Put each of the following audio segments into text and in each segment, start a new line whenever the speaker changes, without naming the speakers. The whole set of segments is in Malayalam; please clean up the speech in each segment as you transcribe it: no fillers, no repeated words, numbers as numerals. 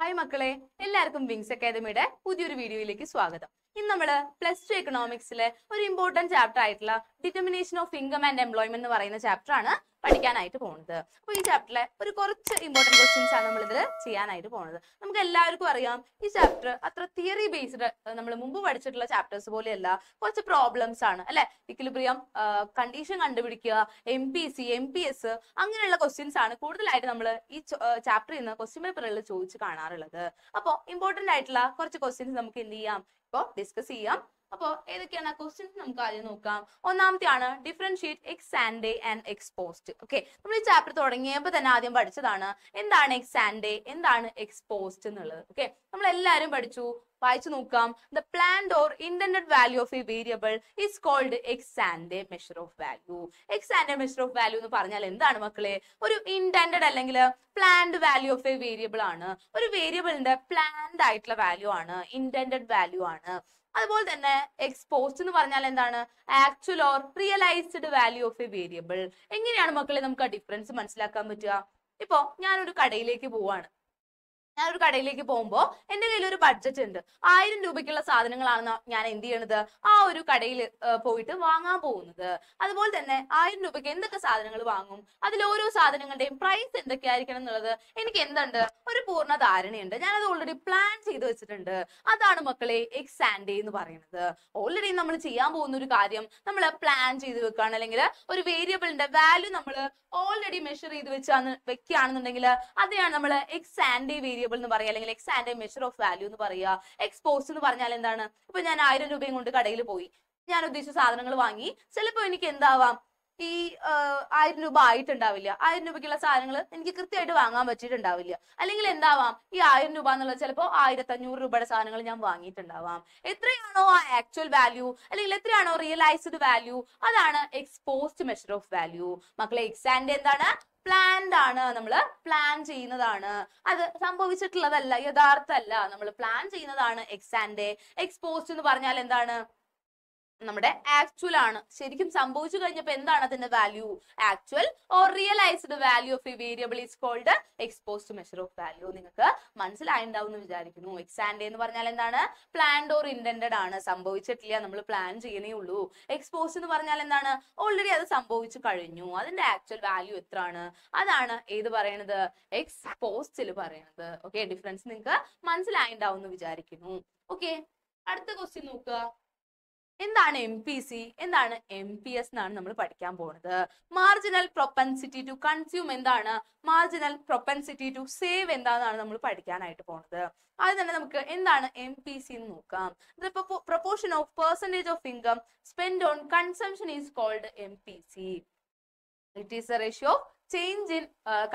ഹായ് മക്കളെ, എല്ലാവർക്കും വിങ്സ് അക്കാദമിയുടെ പുതിയൊരു വീഡിയോയിലേക്ക് സ്വാഗതം. ഇന്ന് നമ്മൾ +2 എക്കണോമിക്സിലെ ഒരു ഇമ്പോർട്ടന്റ് ചാപ്റ്റർ ആയിട്ടുള്ള determination of income and employment എന്ന് പറയുന്ന ചാപ്റ്റർ ആണ് പഠിക്കാനായിട്ട് പോകുന്നത്. അപ്പോൾ ഈ ചാപ്റ്ററിലെ ഒരു കുറച്ച് ഇമ്പോർട്ടന്റ് ക്വസ്റ്റ്യൻസ് ആണ് നമ്മൾ ഇതിൽ ചെയ്യാനായിട്ട് പോകുന്നത്. നമുക്ക് എല്ലാവർക്കും അറിയാം, ഈ ചാപ്റ്റർ അത്ര തിയറി ബേസ്ഡ് നമ്മൾ മുമ്പ് പഠിച്ചിട്ടുള്ള ചാപ്റ്റേഴ്സ് പോലെയല്ല, കുറച്ച് പ്രോബ്ലംസ് ആണ് അല്ലെ. ഇക്വിലിബ്രിയം കണ്ടീഷൻ കണ്ടുപിടിക്കുക, MPC MPS അങ്ങനെയുള്ള ക്വസ്റ്റ്യൻസ് ആണ് കൂടുതലായിട്ട് നമ്മൾ ഈ ചാപ്റ്ററിൽ നിന്ന് ക്വസ്റ്റ്യൻ പേപ്പറിൽ ചോദിച്ച് കാണാറുള്ളത്. അപ്പോൾ ഇമ്പോർട്ടന്റ് ആയിട്ടുള്ള കുറച്ച് ക്വസ്റ്റ്യൻസ് നമുക്ക് എന്ത് ചെയ്യാം, ഇപ്പോൾ ഡിസ്കസ് ചെയ്യാം. അപ്പോൾ ഏതൊക്കെയാണ് ക്വസ്റ്റ്യൻസ് നമുക്ക് ആദ്യം നോക്കാം. ഒന്നാമത്തെയാണ് differentiate ex ante and ex post. Okay, നമ്മൾ ഈ ചാപ്റ്റർ തുടങ്ങിയപ്പോൾ തന്നെ ആദ്യം പഠിച്ചതാണ് എന്താണ് എക്സ് ആൻഡേ, എന്താണ് എക്സ് പോസ്റ്റ് എന്നുള്ളത്. ഓക്കെ, നമ്മൾ എല്ലാവരും പഠിച്ചു, വായിച്ചു നോക്കാം. The planned or intended value of a variable is called ex ante measure of value. Ex ante measure of value എന്ന് പറഞ്ഞാൽ എന്താണ് മക്കളെ? ഒരു ഇന്റൻഡഡ് അല്ലെങ്കിൽ planned value of a variable ആണ്. ഒരു വേരിയബിളിന്റെ പ്ലാൻഡ് ആയിട്ടുള്ള വാല്യൂ ആണ്, ഇന്റൻഡഡ് വാല്യൂ ആണ്. അതുപോലെ തന്നെ എക്സ് പോസ്റ്റ് എന്ന് പറഞ്ഞാൽ എന്താണ്? Actual or realised value of a variable. എങ്ങനെയാണ് മക്കളെ നമുക്ക് ആ ഡിഫറൻസ് മനസ്സിലാക്കാൻ പറ്റുക? ഇപ്പോ ഞാനൊരു കടയിലേക്ക് പോവാണ്. ഞാനൊരു കടയിലേക്ക് പോകുമ്പോൾ എൻ്റെ കയ്യിൽ ഒരു ബഡ്ജറ്റ് ഉണ്ട്. 1000 രൂപയ്ക്കുള്ള സാധനങ്ങളാണ് ഞാൻ എന്ത് ചെയ്യണത്, ആ ഒരു കടയിൽ പോയിട്ട് വാങ്ങാൻ പോകുന്നത്. അതുപോലെ തന്നെ 1000 രൂപയ്ക്ക് എന്തൊക്കെ സാധനങ്ങൾ വാങ്ങും, അതിൽ ഓരോ സാധനങ്ങളുടെയും പ്രൈസ് എന്തൊക്കെയായിരിക്കണം എന്നുള്ളത് എനിക്ക് എന്തുണ്ട്, ഒരു പൂർണ്ണ ധാരണയുണ്ട്. ഞാനത് ഓൾറെഡി പ്ലാൻ ചെയ്ത് വെച്ചിട്ടുണ്ട്. അതാണ് മക്കളെ എക്സ് ആൻഡേ എന്ന് പറയുന്നത്. ഓൾറെഡി നമ്മൾ ചെയ്യാൻ പോകുന്ന ഒരു കാര്യം നമ്മൾ പ്ലാൻ ചെയ്ത് വെക്കുകയാണ്, അല്ലെങ്കിൽ ഒരു വേരിയബിളിന്റെ വാല്യൂ നമ്മൾ ഓൾറെഡി മെഷർ ചെയ്ത് വെക്കുകയാണെന്നുണ്ടെങ്കിൽ അതിനാണ് നമ്മൾ എക്സ് ആൻഡേ വേരിയബിൾ എന്ന് പറയുക, അല്ലെങ്കിൽ X ante measure of value എന്ന് പറയുക. എക്സ് പോസ്റ്റ് എന്ന് പറഞ്ഞാൽ എന്താണ്? ഇപ്പൊ ഞാൻ 1000 രൂപയും കൊണ്ട് കടയിൽ പോയി, ഞാൻ ഉദ്ദേശിച്ച സാധനങ്ങൾ വാങ്ങി. ചിലപ്പോൾ എനിക്ക് എന്താവാം, ഈ 1000 രൂപ ആയിട്ടുണ്ടാവില്ല. 1000 രൂപയ്ക്കുള്ള സാധനങ്ങൾ എനിക്ക് കൃത്യമായിട്ട് വാങ്ങാൻ പറ്റിയിട്ടുണ്ടാവില്ല. അല്ലെങ്കിൽ എന്താവാം, ഈ 1000 രൂപ എന്നുള്ളത് ചിലപ്പോൾ 1500 രൂപയുടെ സാധനങ്ങൾ ഞാൻ വാങ്ങിയിട്ടുണ്ടാവാം. എത്രയാണോ ആ ആക്ച്വൽ വാല്യൂ, അല്ലെങ്കിൽ എത്രയാണോ റിയലൈസ്ഡ് വാല്യൂ, അതാണ് X post measure of value. മക്കളെ, എക്സ് ആൻഡേ എന്താണ്? പ്ലാൻഡ് ആണ്, നമ്മൾ പ്ലാൻ ചെയ്യുന്നതാണ്. അത് സംഭവിച്ചിട്ടുള്ളതല്ല, യഥാർത്ഥമല്ല, നമ്മൾ പ്ലാൻ ചെയ്യുന്നതാണ് എക്സ് ആൻഡേ. എക്സ് പോസ്റ്റ് എന്ന് പറഞ്ഞാൽ എന്താണ്? നമ്മുടെ ആക്ച്വൽ ആണ്, ശരിക്കും സംഭവിച്ചു കഴിഞ്ഞപ്പോൾ എന്താണ് അതിന്റെ value? Actual or realised value of a variable is called ex post measure of value. നിങ്ങൾക്ക് മനസ്സിലായിട്ടുണ്ടാവും എന്ന് വിചാരിക്കുന്നു. എക്സ് ആൻഡേ എന്ന് പറഞ്ഞാൽ എന്താണ്? പ്ലാൻഡ് ഓർ ഇന്റൻഡഡ് ആണ്, സംഭവിച്ചിട്ടില്ല, നമ്മൾ പ്ലാൻ ചെയ്യണേ ഉള്ളൂ. എക്സ് പോസ്റ്റ് എന്ന് പറഞ്ഞാൽ എന്താണ്? ഓൾറെഡി അത് സംഭവിച്ചു കഴിഞ്ഞു, അതിന്റെ ആക്ച്വൽ വാല്യൂ എത്രയാണ്, അതാണ് ഏത് പറയണത്? എക്സ് പോസ്റ്റിൽ പറയണത്. ഓക്കെ, ഡിഫറൻസ് നിങ്ങൾക്ക് മനസ്സിലായിട്ടുണ്ടാവും എന്ന് വിചാരിക്കുന്നു. ഓക്കെ, അടുത്ത ക്വസ്റ്റ്യൻ നോക്കുക. എന്താണ് MPC, എന്താണ് MPS എന്നാണ് നമ്മൾ പഠിക്കാൻ പോകുന്നത്. മാർജിനൽ പ്രൊപ്പൻസിറ്റി ടു കൺസ്യൂം എന്താണ്? മാർജിനൽ പ്രൊപ്പൻസിറ്റി ടു സേവ് എന്താണെന്നാണ് നമ്മൾ പഠിക്കാനായിട്ട് പോകുന്നത്. ആദ്യം തന്നെ നമുക്ക് എന്താണ് MPC എന്ന് നോക്കാം. The proportion of percentage of income spent on consumption is called MPC. It is a ratio of change in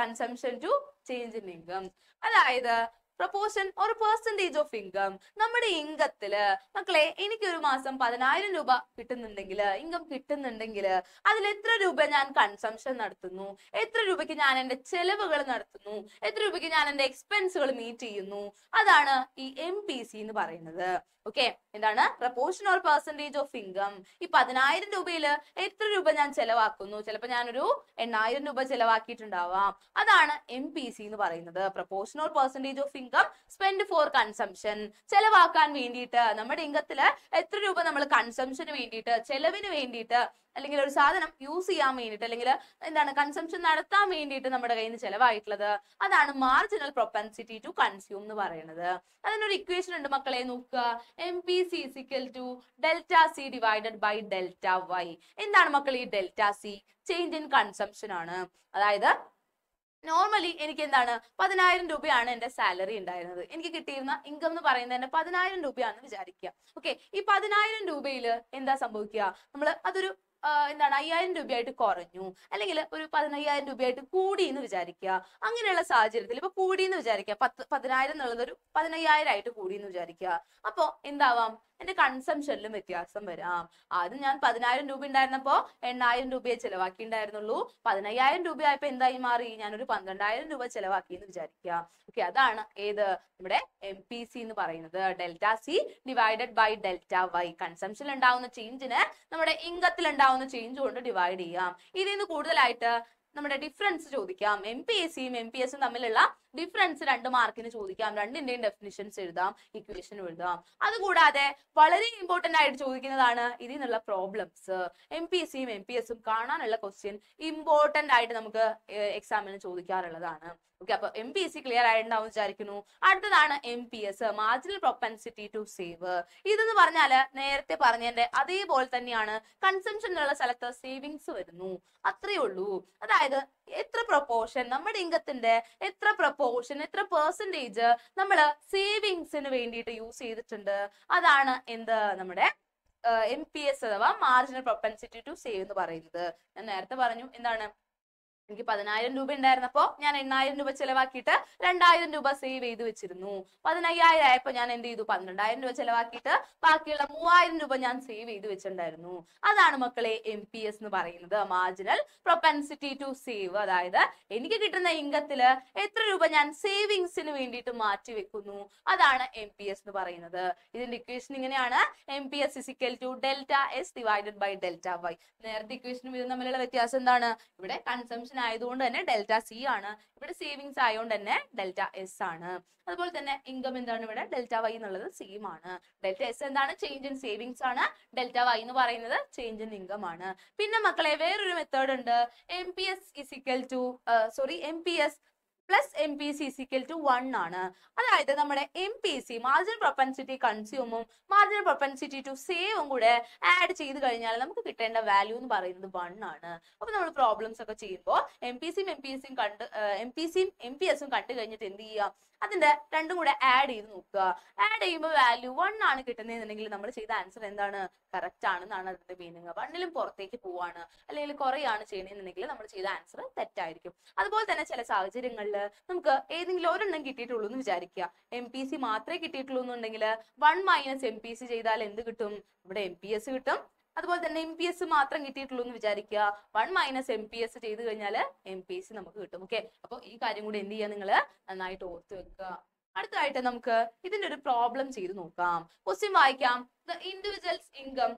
consumption to change in income. അതായത് പ്രൊപ്പോർഷൻ ഒരു പെർസെന്റേജ് ഓഫ് ഇൻകം. നമ്മുടെ ഇൻകത്തില് മക്കളെ, എനിക്കൊരു മാസം 10000 രൂപ കിട്ടുന്നുണ്ടെങ്കിൽ, ഇൻകം കിട്ടുന്നുണ്ടെങ്കിൽ, അതിൽ എത്ര രൂപ ഞാൻ കൺസംഷൻ നടത്തുന്നു, എത്ര രൂപയ്ക്ക് ഞാൻ എന്റെ ചെലവുകൾ നടത്തുന്നു, എത്ര രൂപയ്ക്ക് ഞാൻ എന്റെ എക്സ്പെൻസുകൾ മീറ്റ് ചെയ്യുന്നു, അതാണ് ഈ MPC എന്ന് പറയുന്നത്. ഓക്കെ, എന്താണ്? Proportion or percentage of income. ഈ 10000 രൂപയിൽ എത്ര രൂപ ഞാൻ ചെലവാക്കുന്നു, ചിലപ്പോൾ ഞാനൊരു 8000 രൂപ ചെലവാക്കിയിട്ടുണ്ടാവാം, അതാണ് MPC എന്ന് പറയുന്നത്. Proportion or percentage of income spend for consumption. ചെലവാക്കാൻ വേണ്ടിയിട്ട് നമ്മുടെ ഇൻകത്തില് എത്ര രൂപ നമ്മൾ കൺസംഷന് വേണ്ടിയിട്ട്, ചെലവിന് വേണ്ടിയിട്ട്, അല്ലെങ്കിൽ ഒരു സാധനം യൂസ് ചെയ്യാൻ വേണ്ടിയിട്ട്, അല്ലെങ്കിൽ എന്താണ് കൺസംഷൻ നടത്താൻ വേണ്ടിയിട്ട് നമ്മുടെ കയ്യിൽ നിന്ന് ചെലവായിട്ടുള്ളത്, അതാണ് മാർജിനൽ പ്രൊപ്പൻസിറ്റി ടു കൺസ്യൂം എന്ന് പറയുന്നത്. അതിനൊരു ഇക്വേഷൻ ഉണ്ട് മക്കളെ, നോക്കുക. MPC is equal to delta C divided by delta Y. എന്താണ് മക്കളെ ഈ delta C? Change in consumption ആണ്. അതായത് നോർമലി എനിക്ക് എന്താണ് 10000 രൂപയാണ് എന്റെ സാലറി ഉണ്ടായിരുന്നത്. എനിക്ക് കിട്ടിയിരുന്ന ഇൻകം എന്ന് പറയുന്നത് തന്നെ 10000 രൂപയാണെന്ന് വിചാരിക്കുക. ഓക്കെ, ഈ 10000 രൂപയിൽ എന്താ സംഭവിക്കുക? നമ്മൾ അതൊരു എന്താണ് 5000 രൂപയായിട്ട് കുറഞ്ഞു, അല്ലെങ്കിൽ ഒരു 15000 രൂപയായിട്ട് കൂടി എന്ന് വിചാരിക്കുക. അങ്ങനെയുള്ള സാഹചര്യത്തിൽ ഇപ്പൊ കൂടി എന്ന് വിചാരിക്കുക, 10,000 എന്നുള്ളത് ഒരു 15000 ആയിട്ട് കൂടി എന്ന് വിചാരിക്കുക. അപ്പൊ എന്താവാം, എന്റെ കൺസംഷനിലും വ്യത്യാസം വരാം. ആദ്യം ഞാൻ 10000 രൂപ ഉണ്ടായിരുന്നപ്പോ 8000 രൂപയെ ചെലവാക്കി ഉണ്ടായിരുന്നുള്ളൂ. 15000 രൂപയായപ്പോ എന്തായി മാറി, ഞാനൊരു 12000 രൂപ ചെലവാക്കി എന്ന് വിചാരിക്കുക. ഓക്കെ, അതാണ് ഏത് നമ്മുടെ MPC എന്ന് പറയുന്നത്. Delta C divided by delta Y. കൺസംഷനിൽ ഉണ്ടാവുന്ന ചേഞ്ചിന് നമ്മുടെ ഇൻകത്തിൽ ഉണ്ടാവുന്ന ചേഞ്ച് കൊണ്ട് ഡിവൈഡ് ചെയ്യാം. ഇതിൽ നിന്ന് കൂടുതലായിട്ട് നമ്മുടെ ഡിഫറൻസ് ചോദിക്കാം. MPSയും MPSയും തമ്മിലുള്ള ഡിഫറൻസ് 2 മാർക്കിന് ചോദിക്കാം, രണ്ടിന്റെയും ഡെഫിനിഷൻസ് എഴുതാം, ഇക്വേഷൻ എഴുതാം. അതുകൂടാതെ വളരെ ഇമ്പോർട്ടന്റ് ആയിട്ട് ചോദിക്കുന്നതാണ് ഇതിൽ നിന്നുള്ള പ്രോബ്ലംസ്. MPSCയും MPSസും കാണാനുള്ള ക്വസ്റ്റ്യൻ ഇമ്പോർട്ടന്റ് ആയിട്ട് നമുക്ക് എക്സാമിന് ചോദിക്കാറുള്ളതാണ്. ഓക്കെ, അപ്പൊ MPSC ക്ലിയർ ആയിട്ടുണ്ടാവും വിചാരിക്കുന്നു. അടുത്തതാണ് MPS, marginal propensity to save. ഇതെന്ന് പറഞ്ഞാല് നേരത്തെ പറഞ്ഞതിന്റെ അതേപോലെ തന്നെയാണ്, കൺസംഷനുള്ള സ്ഥലത്ത് സേവിങ്സ് വരുന്നു, അത്രയേ ഉള്ളൂ. അതായത് എത്ര പ്രൊപ്പോർഷൻ നമ്മുടെ ഇൻകത്തിന്റെ എത്ര പ്രൊപ്പോർഷൻ, എത്ര പെർസെന്റേജ് നമ്മള് സേവിങ്സിന് വേണ്ടിയിട്ട് യൂസ് ചെയ്തിട്ടുണ്ട്, അതാണ് എന്ത് നമ്മുടെ MPS അഥവാ മാർജിനൽ പ്രൊപ്പൻസിറ്റി ടു സേവ് എന്ന് പറയുന്നത്. ഞാൻ നേരത്തെ പറഞ്ഞു എന്താണ്, എനിക്ക് 10,000 രൂപ ഉണ്ടായിരുന്നപ്പോ ഞാൻ 8,000 രൂപ ചെലവാക്കിയിട്ട് 2,000 രൂപ സേവ് ചെയ്ത് വെച്ചിരുന്നു. 15,000 ആയപ്പോ ഞാൻ എന്ത് ചെയ്തു, 12,000 രൂപ ചെലവാക്കിയിട്ട് ബാക്കിയുള്ള 3,000 രൂപ ഞാൻ സേവ് ചെയ്ത് വെച്ചിട്ടുണ്ടായിരുന്നു. അതാണ് മക്കളെ MPS എന്ന് പറയുന്നത്, മാർജിനൽ പ്രൊപ്പൻസിറ്റി ടു സേവ്. അതായത് എനിക്ക് കിട്ടുന്ന ഇൻകത്തില് എത്ര രൂപ ഞാൻ സേവിങ്സിന് വേണ്ടിയിട്ട് മാറ്റി വെക്കുന്നു, അതാണ് MPS എന്ന് പറയുന്നത്. ഇതിന്റെ ഇക്വേഷൻ ഇങ്ങനെയാണ്, MPS is equal to delta S divided by delta Y. നേരത്തെ ഇക്വേഷനും ഇതും തമ്മിലുള്ള വ്യത്യാസം എന്താണ്, ഇവിടെ കൺസംഷൻ ആയതുകൊണ്ട് തന്നെ ഡെൽറ്റ സി ആണ്, ഇവിടെ സേവിങ്സ് ആയതുകൊണ്ട് തന്നെ ഡെൽറ്റ എസ് ആണ്. അതുപോലെ തന്നെ ഇൻകം എന്താണ്, ഇവിടെ ഡെൽറ്റ വൈ എന്നുള്ളത് സെയിം ആണ്. ഡെൽറ്റ എസ് എന്താണ്, ചേഞ്ച് ഇൻ സേവിങ്സ് ആണ്. ഡെൽറ്റ വൈ എന്ന് പറയുന്നത് ചേഞ്ച് ഇൻ ഇൻകം ആണ്. പിന്നെ മക്കളെ വേറൊരു മെത്തേഡ് ഉണ്ട്, MPS plus MPC is equal to 1 ആണ്. അതായത് നമ്മുടെ MPC മാർജിനൽ പ്രൊപ്പൻസിറ്റി കൺസ്യൂമും മാർജിനൽ പ്രൊപ്പൻസിറ്റി ടു സേവും കൂടെ ആഡ് ചെയ്ത് കഴിഞ്ഞാൽ നമുക്ക് കിട്ടേണ്ട വാല്യൂ എന്ന് പറയുന്നത് 1 ആണ്. അപ്പൊ നമ്മൾ പ്രോബ്ലംസ് ഒക്കെ ചെയ്യുമ്പോൾ MPSCയും MPSസും കണ്ടു കഴിഞ്ഞിട്ട് എന്ത് ചെയ്യുക, അതിന്റെ രണ്ടും കൂടെ ആഡ് ചെയ്ത് നോക്കുക. ആഡ് ചെയ്യുമ്പോൾ വാല്യൂ 1 ആണ് കിട്ടുന്നതെന്നുണ്ടെങ്കിൽ നമ്മൾ ചെയ്ത ആൻസർ എന്താണ്, കറക്റ്റ് ആണെന്നാണ് അതിന്റെ മീനിങ്. 1ലും പുറത്തേക്ക് പോവാണ് അല്ലെങ്കിൽ കുറയാണ് ചെയ്യണമെന്നുണ്ടെങ്കിൽ നമ്മൾ ചെയ്ത ആൻസർ തെറ്റായിരിക്കും. അതുപോലെ തന്നെ ചില സാഹചര്യങ്ങളിൽ നമുക്ക് ഏതെങ്കിലും ഒരെണ്ണം കിട്ടിയിട്ടുള്ളൂ എന്ന് വിചാരിക്കുക, MPC മാത്രമേ കിട്ടിയിട്ടുള്ളൂ എന്നുണ്ടെങ്കിൽ 1 മൈനസ് MPC ചെയ്താൽ എന്ത് കിട്ടും, ഇവിടെ MPS കിട്ടും. അതുപോലെ തന്നെ MPS മാത്രം കിട്ടിയിട്ടുള്ളൂ എന്ന് വിചാരിക്കുക, 1 മൈനസ് MPS ചെയ്ത് കഴിഞ്ഞാൽ MPC നമുക്ക് കിട്ടും. ഓക്കെ, അപ്പൊ ഈ കാര്യം കൂടെ എന്ത് ചെയ്യുക, നിങ്ങൾ നന്നായിട്ട് ഓർത്ത് വെക്കുക. അടുത്തതായിട്ട് നമുക്ക് ഇതിന്റെ ഒരു പ്രോബ്ലം ചെയ്ത് നോക്കാം. ക്വസ്റ്റ്യൻ വായിക്കാം. The individual's income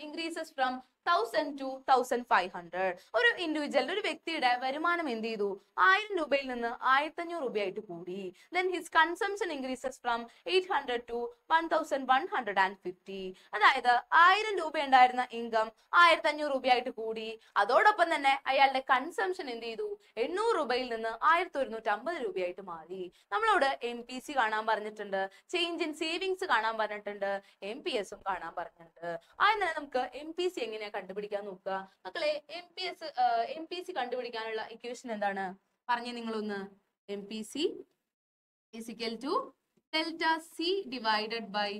increases from 1,000 to 1,500. ഒരു ഇൻഡിവിജ്വൽ, ഒരു വ്യക്തിയുടെ വരുമാനം എന്ത് ചെയ്തു, 1000 രൂപയിൽ നിന്ന് 1,500 രൂപയായിട്ട് കൂടി. Then his consumption increases from 800 to 1,150. അതായത് 1000 രൂപ ഉണ്ടായിരുന്ന ഇൻകം 1,500 രൂപയായിട്ട് കൂടി. അതോടൊപ്പം തന്നെ അയാളുടെ കൺസംഷൻ എന്ത് ചെയ്തു, 800 രൂപയിൽ നിന്ന് 1,150 രൂപയായിട്ട് മാറി. നമ്മളോട് MPC കാണാൻ പറഞ്ഞിട്ടുണ്ട്, ചേഞ്ച് ഇൻ സേവിങ്സ് കാണാൻ പറഞ്ഞിട്ടുണ്ട്, MPSും കാണാൻ പറഞ്ഞിട്ടുണ്ട്. ആദ്യം നമുക്ക് MPC എങ്ങനെയാ കണ്ടുപിടിക്കാൻ നോക്കുക. മക്കളെ MPC കണ്ടുപിടിക്കാനുള്ള ഇക്വേഷൻ എന്താണ് പറഞ്ഞേ നിങ്ങളൊന്ന്. MPC is equal to delta C divided by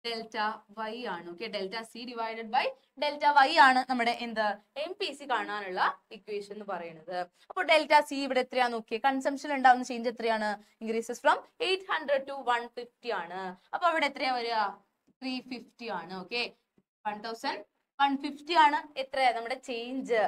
delta Y ആണ്. Okay, delta C divided by delta Y ആണ് നമ്മുടെ എന്ത് MPC കാണാനുള്ള ഇക്വേഷൻ എന്ന് പറയുന്നത്. അപ്പോൾ ഡെൽറ്റ സി ഇവിടെ എത്രയാ നോക്കിയേ, കൺസംഷൻ ഉണ്ടാവുന്ന ചേഞ്ച് എത്രയാണ്, ഇൻക്രീസസ് ഫ്രം 800 to 150 ആണ്. അപ്പൊ അവിടെ എത്രയാ വരിക, 350 ആണ്. ഓക്കെ, 1,150 ആണ് എത്ര നമ്മുടെ ചേഞ്ച്,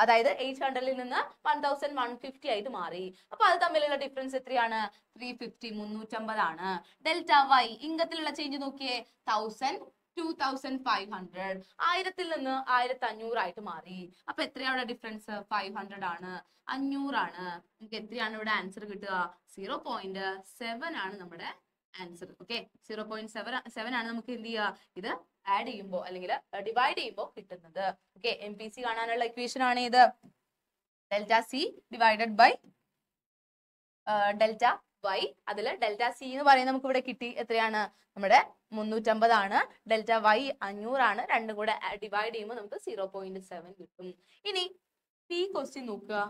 അതായത് 800ൽ നിന്ന് 1,150 ആയിട്ട് മാറി. അപ്പൊ അത് തമ്മിലുള്ള ഡിഫറൻസ് എത്രയാണ്, 350, 350 ആണ്. ഡെൽറ്റ വൈ ഇൻകത്തിലുള്ള ചേഞ്ച് നോക്കിയേ, 1,000 2,500, 1000ൽ നിന്ന് 1,500 ആയിട്ട് മാറി. അപ്പൊ എത്രയാണ് ഡിഫറൻസ്, 500 ആണ്, 500 ആണ്. നമുക്ക് എത്രയാണ് ഇവിടെ ആൻസർ കിട്ടുക, 0.7 ആണ് നമ്മുടെ ആൻസർ. ഓക്കെ, 0.7 ആണ് നമുക്ക് എന്ത് ചെയ്യുക, ഇത് ആഡ് ചെയ്യുമ്പോൾ അല്ലെങ്കിൽ ഡിവൈഡ് ചെയ്യുമ്പോൾ കിട്ടുന്നത്. ഓക്കെ, MPC കാണാനുള്ള ഇക്വേഷൻ ആണ് ഇത്, delta C divided by delta Y. അതില് ഡെൽറ്റ സി എന്ന് പറയുന്നത് നമുക്ക് ഇവിടെ കിട്ടി, എത്രയാണ് നമ്മുടെ 350 ആണ്, ഡെൽറ്റ വൈ 500 ആണ്. രണ്ടും കൂടെ ഡിവൈഡ് ചെയ്യുമ്പോൾ നമുക്ക് 0.7 കിട്ടും. ഇനി പി ക്വസ്റ്റ്യൻ നോക്കുക.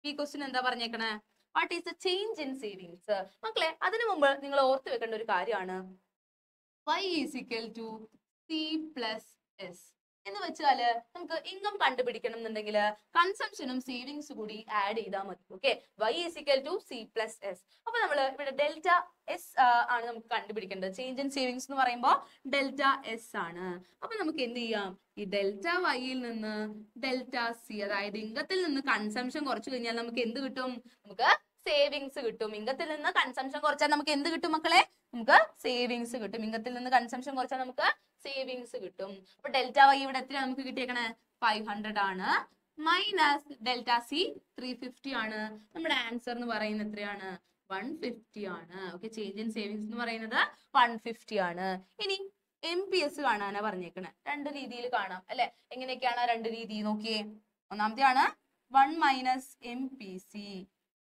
പി ക്വസ്റ്റ്യൻ എന്താ പറഞ്ഞേക്കണേ, what is the change in savings. മക്കളെ അതിനു മുമ്പ് നിങ്ങൾ ഓർത്ത് വെക്കേണ്ട ഒരു കാര്യമാണ്, y is equal to C plus S എന്ന് വെച്ചാല് നമുക്ക് ഇൻകം കണ്ടുപിടിക്കണം എന്നുണ്ടെങ്കിൽ കൺസംഷനും സേവിങ്സ് കൂടി ആഡ് ചെയ്താൽ മതി. Okay, y is equal to C plus S. അപ്പൊ നമ്മൾ ഇവിടെ ഡെൽറ്റ എസ് ആണ് നമുക്ക് കണ്ടുപിടിക്കേണ്ടത്. ചേഞ്ച് ഇൻ സേവിങ്സ് എന്ന് പറയുമ്പോൾ ഡെൽറ്റ എസ് ആണ്. അപ്പൊ നമുക്ക് എന്ത് ചെയ്യാം, ഈ ഡെൽറ്റ വൈയിൽ നിന്ന് ഡെൽറ്റ സി, അതായത് ഇൻകത്തിൽ നിന്ന് കൺസംഷൻ കുറച്ചു കഴിഞ്ഞാൽ നമുക്ക് എന്ത് കിട്ടും, നമുക്ക് സേവിങ്സ് കിട്ടും. ഇൻകത്തിൽ നിന്ന് കൺസംഷൻ കുറച്ചാൽ നമുക്ക് എന്ത് കിട്ടും മക്കളെ, നമുക്ക് സേവിങ്സ് കിട്ടും. ഇൻകത്തിൽ നിന്ന് കൺസംഷൻ കുറച്ചാൽ നമുക്ക് സേവിങ്സ് കിട്ടും. അപ്പൊ ഡെൽറ്റ വൈ ഇവിടെ എത്രയാണ് നമുക്ക് കിട്ടിയേക്കണേ, 500 ആണ്. മൈനസ് ഡെൽറ്റ സി 350 ആണ്. നമ്മുടെ ആൻസർ എന്ന് പറയുന്നത് എത്രയാണ്? 150 ആണ്. ഓക്കെ, ചേഞ്ച് ഇൻ സേവിങ്സ് എന്ന് പറയുന്നത് 150 ആണ്. ഇനി MPS കാണാനാ പറഞ്ഞേക്കണേ. രണ്ട് രീതിയിൽ കാണാം അല്ലെ. എങ്ങനെയൊക്കെയാണ് രണ്ട് രീതി നോക്കിയേ. ഒന്നാമത്തെ ആണ് 1 മൈനസ് MPC.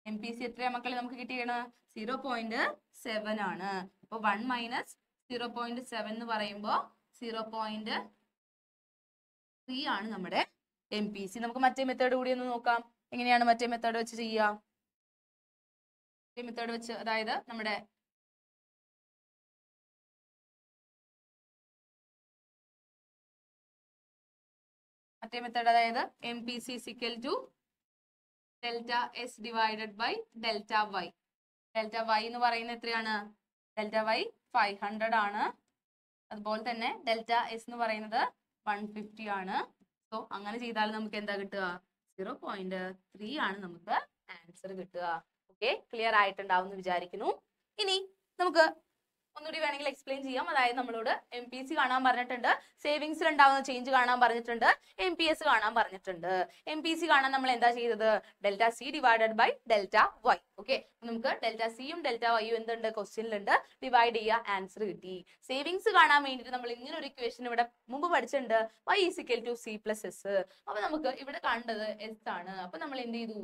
MPC എത്രയാ മക്കളെ നമുക്ക് കിട്ടിയാണ്? 0.7 ആണ്. അപ്പൊ 1 മൈനസ് 0.7 എന്ന് പറയുമ്പോ 0.3 ആണ് നമ്മുടെ MPC. നമുക്ക് മറ്റേ മെത്തേഡ് കൂടി ഒന്ന് നോക്കാം. എങ്ങനെയാണ് മറ്റേ മെത്തേഡ് വെച്ച് ചെയ്യാം? മെത്തേഡ് വെച്ച്, അതായത് നമ്മുടെ മറ്റേ മെത്തേഡ്, അതായത് MPC is equal to delta S divided by delta Y. Delta Y എന്ന് പറയുന്നത് എത്രയാണ്? ഡെൽറ്റ വൈ 500 ആണ്. അതുപോലെ തന്നെ ഡെൽറ്റ എസ് എന്ന് പറയുന്നത് 150 ആണ്. സോ അങ്ങനെ ചെയ്താൽ നമുക്ക് എന്താ കിട്ടുക? 0.3 ആണ് നമുക്ക് ആൻസർ കിട്ടുക. ഓക്കെ, ക്ലിയർ ആയിട്ടുണ്ടാവും എന്ന് വിചാരിക്കുന്നു. ഇനി നമുക്ക് ഒന്നുകൂടി വേണമെങ്കിൽ എക്സ്പ്ലെയിൻ ചെയ്യാം. അതായത് നമ്മളോട് MPC കാണാൻ പറഞ്ഞിട്ടുണ്ട്, സേവിങ്സിൽ ഉണ്ടാവുന്ന ചേഞ്ച് കാണാൻ പറഞ്ഞിട്ടുണ്ട്, MPS കാണാൻ പറഞ്ഞിട്ടുണ്ട്. MPC കാണാൻ നമ്മൾ എന്താ ചെയ്തത്? Delta C divided by delta Y. Okay, നമുക്ക് ഡെൽറ്റ സിയും ഡെൽറ്റ വൈയും എന്തുണ്ട്? ക്വസ്റ്റ്യനിലുണ്ട്. ഡിവൈഡ് ചെയ്യുക, ആൻസർ കിട്ടി. സേവിങ്സ് കാണാൻ വേണ്ടിയിട്ട് നമ്മൾ ഇങ്ങനെ ഒരു ഇക്വേഷൻ ഇവിടെ മുമ്പ് പഠിച്ചിട്ടുണ്ട്, y is equal to c plus s. അപ്പൊ നമുക്ക് ഇവിടെ കണ്ടത് s ആണ്. അപ്പൊ നമ്മൾ എന്ത് ചെയ്തു?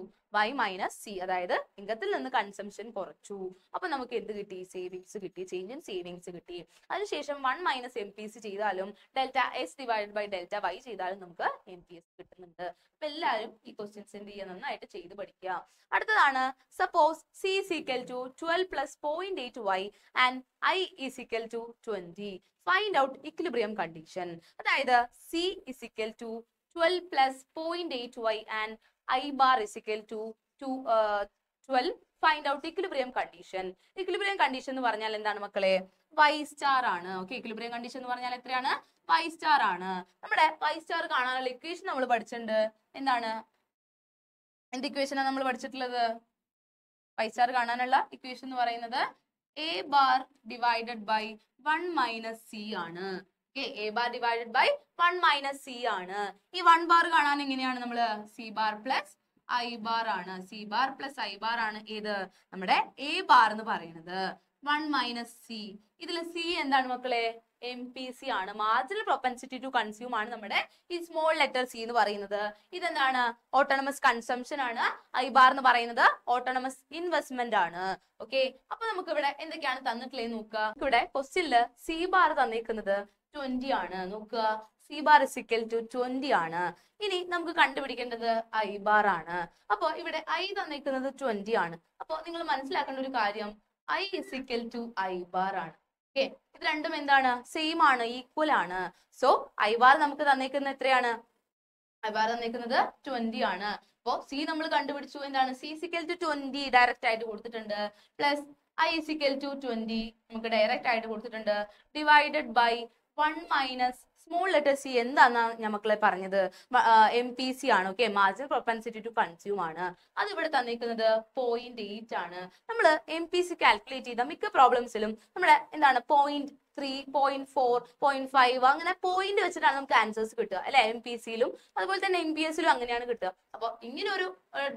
y മൈനസ് c, അതായത് ഇംഗത്തിൽ നിന്ന് കൺസംഷൻ കുറച്ചു. അപ്പൊ നമുക്ക് എന്ത് കിട്ടി? സേവിങ്സ് കിട്ടി, ചേഞ്ച് ഇൻ സേവിങ്സ് കിട്ടി. അതിനുശേഷം 1 മൈനസ് MPC ചെയ്താലും delta S divide by delta Y ചെയ്താലും നമുക്ക് MPS കിട്ടുന്നുണ്ട്. അപ്പൊ എല്ലാവരും ഈ ക്വസ്റ്റ്യൻസ് എന്ത് ചെയ്യുക? നന്നായിട്ട് ചെയ്ത് പഠിക്കുക. അടുത്തതാണ്, suppose c is equal to 12 plus 0.8y and i is equal to 20. Find out equilibrium condition. അതായത് c is equal to 12 plus 0.8y and I bar is equal to 12. Find out equilibrium condition. Equilibrium condition എന്ന് പറഞ്ഞാൽ എന്താണ് മക്കളെ? y star ആണ്. ഓക്കെ, equilibrium condition എന്ന് പറഞ്ഞാൽ എത്രയാണ്? y star ആണ്. നമ്മുടെ y star കാണാനുള്ള ഇക്വേഷൻ നമ്മൾ പഠിച്ചിട്ടുണ്ട്. എന്താണ്? എന്ത് ഇക്വേഷനാണ് നമ്മൾ പഠിച്ചിട്ടുള്ളത്? y star കാണാനുള്ള ഇക്വേഷൻ എന്ന് പറയുന്നത് a bar divided by 1 minus c ആണ്. Okay, a bar divided by 1 minus c ആണ്. ഈ 1 bar കാണാൻ എങ്ങനെയാണ്? നമ്മള് c bar plus i bar ആണ്. c bar plus i bar ആണ് ഏത്? നമ്മുടെ a bar എന്ന് പറയുന്നത്. 1 minus c. ഇതില് c എന്താണ് മക്കളെ? MPC ആണ്. മാർജിനൽ പ്രൊപ്പൻസിറ്റി ടു കൺസ്യൂം ആണ് നമ്മുടെ ഈ സ്മോൾ ലെറ്റർ c എന്ന് പറയുന്നത്. ഇതെന്താണ്? ഓട്ടോണമസ് കൺസംഷൻ ആണ്. ഐ ബാർ എന്ന് പറയുന്നത് ഓട്ടോണമസ് ഇൻവെസ്റ്റ്മെന്റ് ആണ്. ഓക്കെ, അപ്പൊ നമുക്ക് ഇവിടെ എന്തൊക്കെയാണ് തന്നിട്ടുള്ളത് നോക്കുക. ഇവിടെ ക്വസ്റ്റ്യനില് c ബാർ തന്നിരിക്കുന്നത് 20 ആണ്. നോക്കുക, c bar is equal to 20 ആണ്. ഇനി നമുക്ക് കണ്ടുപിടിക്കേണ്ടത് ഐ ബാർ ആണ്. അപ്പൊ ഇവിടെ ഐ തന്നിരിക്കുന്നത് 20 ആണ്. അപ്പൊ നിങ്ങൾ മനസ്സിലാക്കേണ്ട ഒരു കാര്യം, I is equal to I bar ആണ്. ഓക്കെ, ഇത് രണ്ടും എന്താണ്? സെയിം ആണ്, ഈക്വൽ ആണ്. സോ ഐ ബാർ നമുക്ക് തന്നിരിക്കുന്നത് എത്രയാണ്? ഐ ബാർ തന്നിരിക്കുന്നത് 20 ആണ്. അപ്പൊ സി നമ്മൾ കണ്ടുപിടിച്ചു. എന്താണ്? c is equal to 20 direct ആയിട്ട് കൊടുത്തിട്ടുണ്ട്. Plus i is equal to 20 നമുക്ക് ഡയറക്റ്റ് ആയിട്ട് കൊടുത്തിട്ടുണ്ട്. Divided by 1 minus small letter C എന്താന്നാ ഞാൻ മക്കളെ പറഞ്ഞത്? MPC ആണ്. Okay, marginal propensity to consume ആണ്. അത് ഇവിടെ തന്നിരിക്കുന്നത് 0.8 ആണ്. നമ്മൾ MPC കാൽക്കുലേറ്റ് ചെയ്ത മിക്ക പ്രോബ്ലംസിലും നമ്മുടെ എന്താണ് 0.3, 0.4, 0.5 അങ്ങനെ പോയിന്റ് വെച്ചിട്ടാണ് നമുക്ക് ആൻസേഴ്സ് കിട്ടുക അല്ലെ. MPCയിലും അതുപോലെ തന്നെ MPSലും അങ്ങനെയാണ് കിട്ടുക. അപ്പൊ ഇങ്ങനെ ഒരു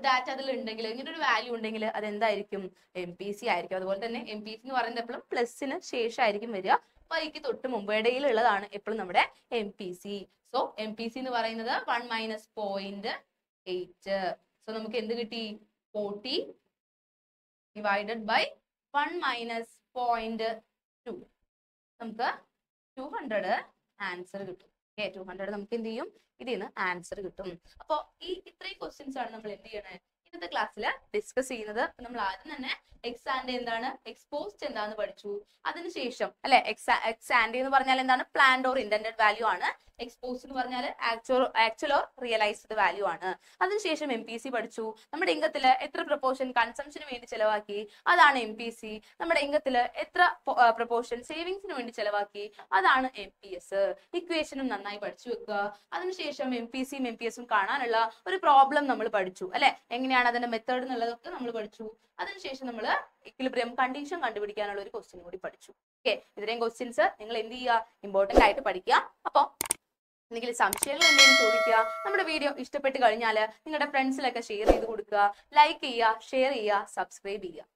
ഡാറ്റ അതിൽ ഉണ്ടെങ്കിൽ, ഇങ്ങനെ ഒരു വാല്യൂ ഉണ്ടെങ്കിൽ അത് എന്തായിരിക്കും? MPC ആയിരിക്കും. അതുപോലെ തന്നെ MPC എന്ന് പറയുന്നത് എപ്പോഴും പ്ലസിന് ശേഷമായിരിക്കും വരിക. വൈക്ക് തൊട്ട് മുമ്പ് ഇടയിലുള്ളതാണ് എപ്പോഴും നമ്മുടെ MPC. സോ MPC എന്ന് പറയുന്നത് 1 മൈനസ് 0.8. സോ നമുക്ക് എന്ത് കിട്ടി? 40 ഡിവൈഡഡ് ബൈ 1 മൈനസ് 0.2. നമുക്ക് 200 ആൻസർ കിട്ടും. ഓക്കെ, 200 നമുക്ക് എന്ത് ചെയ്യും? ഇതിന് ആൻസർ കിട്ടും. അപ്പൊ ഈ ഇത്രയും ക്വസ്റ്റ്യൻസ് ആണ് നമ്മൾ എന്ത് ചെയ്യണേ ഇന്നത്തെ ക്ലാസ്സിൽ ഡിസ്കസ് ചെയ്യുന്നത്. നമ്മൾ ആദ്യം തന്നെ എക്സാൻഡ് എന്താണ്, എക്സ്പോസ്ഡ് എന്താന്ന് പഠിച്ചു. അതിനുശേഷം അല്ലെ, എക്സാൻഡ് എന്ന് പറഞ്ഞാൽ എന്താണ്? പ്ലാൻഡ് ഓർ ഇന്റന്റഡ് വാല്യൂ ആണ്. എക്സ്പോസ്ഡ് എന്ന് പറഞ്ഞാൽ ആക്ച്വൽ ഓർ റിയലൈസ്ഡ് വാല്യൂ ആണ്. അതിനുശേഷം MPC പഠിച്ചു. നമ്മുടെ ഇംഗത്തില് എത്ര പ്രൊപ്പോർഷൻ കൺസംഷന് വേണ്ടി ചെലവാക്കി, അതാണ് MPC. നമ്മുടെ ഇംഗത്തില് എത്ര പ്രൊപ്പോർഷൻ സേവിങ്സിന് വേണ്ടി ചെലവാക്കി, അതാണ് MPS. ഇക്വേഷനും നന്നായി പഠിച്ചു വെക്കുക. അതിനുശേഷം MPCയും MPSും കാണാനുള്ള ഒരു പ്രോബ്ലം നമ്മൾ പഠിച്ചു അല്ലെ. എങ്ങനെയാണ് അതിന്റെ മെത്തേഡ് എന്നുള്ളതൊക്കെ നമ്മൾ പഠിച്ചു. അതിനുശേഷം നമ്മൾ ഇക്വിലിബ്രിയം കണ്ടീഷൻ കണ്ടുപിടിക്കാനുള്ള ഒരു ക്വസ്റ്റ്യൻ കൂടി പഠിച്ചു. ഓക്കെ, ഇത്രയും ക്വസ്റ്റ്യൻസ് നിങ്ങൾ എന്ത് ചെയ്യുക? ഇമ്പോർട്ടന്റ് ആയിട്ട് പഠിക്കുക. അപ്പൊ എന്തെങ്കിലും സംശയങ്ങൾ എന്തെങ്കിലും ചോദിക്കുക. നമ്മുടെ വീഡിയോ ഇഷ്ടപ്പെട്ട് കഴിഞ്ഞാൽ നിങ്ങളുടെ ഫ്രണ്ട്സിലൊക്കെ ഷെയർ ചെയ്ത് കൊടുക്കുക. ലൈക്ക് ചെയ്യുക, ഷെയർ ചെയ്യുക, സബ്സ്ക്രൈബ് ചെയ്യുക.